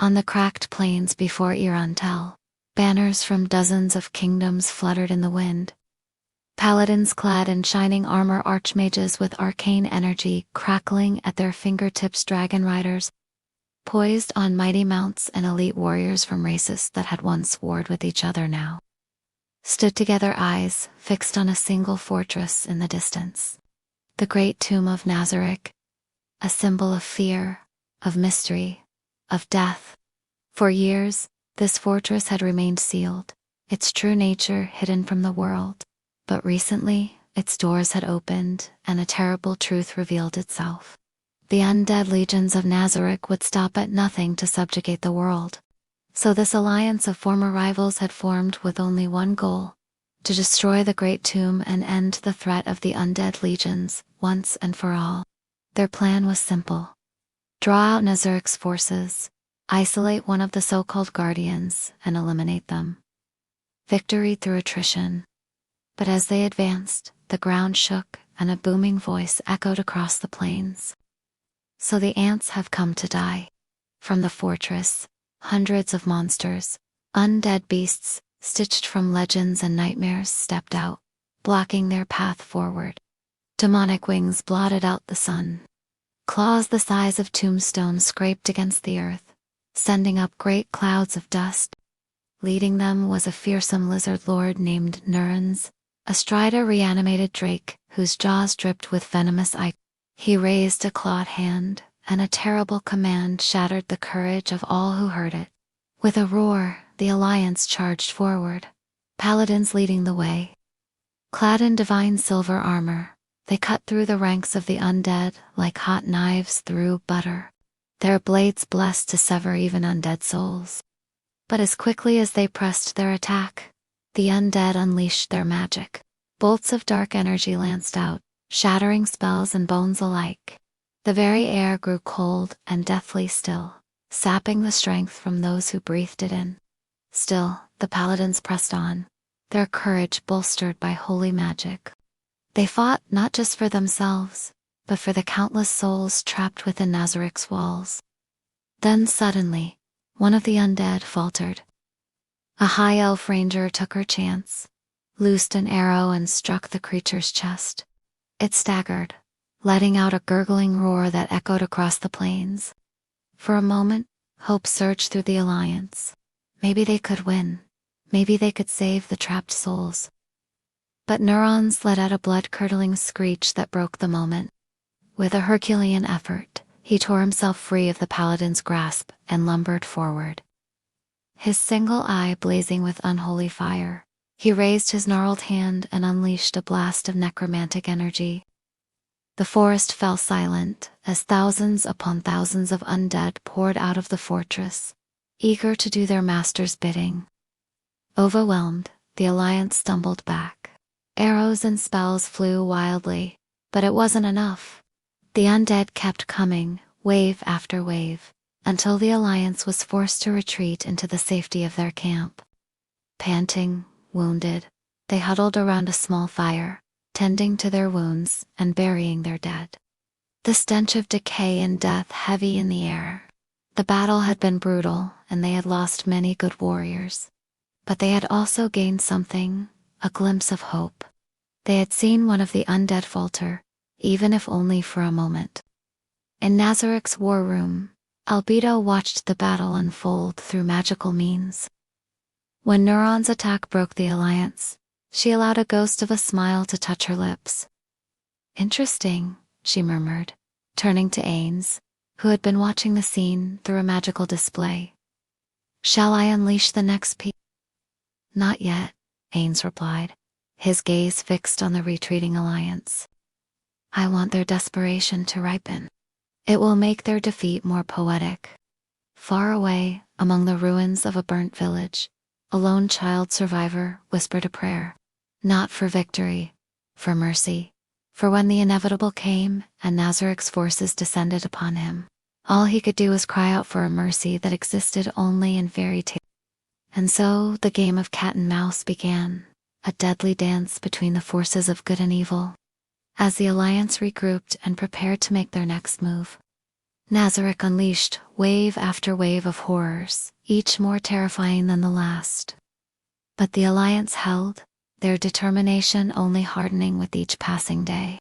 On the cracked plains before Irantel, banners from dozens of kingdoms fluttered in the wind. Paladins clad in shining armor, archmages with arcane energy crackling at their fingertips, dragon riders poised on mighty mounts, and elite warriors from races that had once warred with each other now stood together, eyes fixed on a single fortress in the distance. The great tomb of Nazarick, a symbol of fear, of mystery, of death. For years, this fortress had remained sealed, its true nature hidden from the world. But recently, its doors had opened, and a terrible truth revealed itself. The undead legions of Nazarick would stop at nothing to subjugate the world. So this alliance of former rivals had formed with only one goal: to destroy the great tomb and end the threat of the undead legions, once and for all. Their plan was simple: draw out Nazarick's forces, isolate one of the so-called guardians, and eliminate them. Victory through attrition. But as they advanced, the ground shook, and a booming voice echoed across the plains. So the ants have come to die. From the fortress, hundreds of monsters, undead beasts, stitched from legends and nightmares, stepped out, blocking their path forward. Demonic wings blotted out the sun. Claws the size of tombstones scraped against the earth, sending up great clouds of dust. Leading them was a fearsome lizard lord named Neurons, astride a reanimated drake whose jaws dripped with venomous ichor. He raised a clawed hand, and a terrible command shattered the courage of all who heard it. With a roar, the alliance charged forward, paladins leading the way. Clad in divine silver armor, they cut through the ranks of the undead like hot knives through butter, their blades blessed to sever even undead souls. But as quickly as they pressed their attack, the undead unleashed their magic. Bolts of dark energy lanced out, shattering spells and bones alike. The very air grew cold and deathly still, sapping the strength from those who breathed it in. Still, the paladins pressed on, their courage bolstered by holy magic. They fought not just for themselves, but for the countless souls trapped within Nazarick's walls. Then suddenly, one of the undead faltered. A high elf ranger took her chance, loosed an arrow and struck the creature's chest. It staggered, letting out a gurgling roar that echoed across the plains. For a moment, hope surged through the alliance. Maybe they could win. Maybe they could save the trapped souls. But Neurons let out a blood-curdling screech that broke the moment. With a Herculean effort, he tore himself free of the paladin's grasp and lumbered forward. His single eye blazing with unholy fire, he raised his gnarled hand and unleashed a blast of necromantic energy. The forest fell silent as thousands upon thousands of undead poured out of the fortress, eager to do their master's bidding. Overwhelmed, the alliance stumbled back. Arrows and spells flew wildly, but it wasn't enough. The undead kept coming, wave after wave, until the alliance was forced to retreat into the safety of their camp. Panting, wounded, they huddled around a small fire, tending to their wounds and burying their dead. The stench of decay and death heavy in the air. The battle had been brutal, and they had lost many good warriors. But they had also gained something, a glimpse of hope. They had seen one of the undead falter, even if only for a moment. In Nazarick's war room, Albedo watched the battle unfold through magical means. When Neuron's attack broke the alliance, she allowed a ghost of a smile to touch her lips. "Interesting," she murmured, turning to Ains, who had been watching the scene through a magical display. "Shall I unleash the next piece?" "Not yet," Ains replied, his gaze fixed on the retreating alliance. "I want their desperation to ripen. It will make their defeat more poetic." Far away, among the ruins of a burnt village, a lone child survivor whispered a prayer. Not for victory, for mercy. For when the inevitable came and Nazarick's forces descended upon him, all he could do was cry out for a mercy that existed only in fairy tales. And so the game of cat and mouse began, a deadly dance between the forces of good and evil. As the alliance regrouped and prepared to make their next move, Nazarick unleashed wave after wave of horrors, each more terrifying than the last. But the Alliance held, their determination only hardening with each passing day.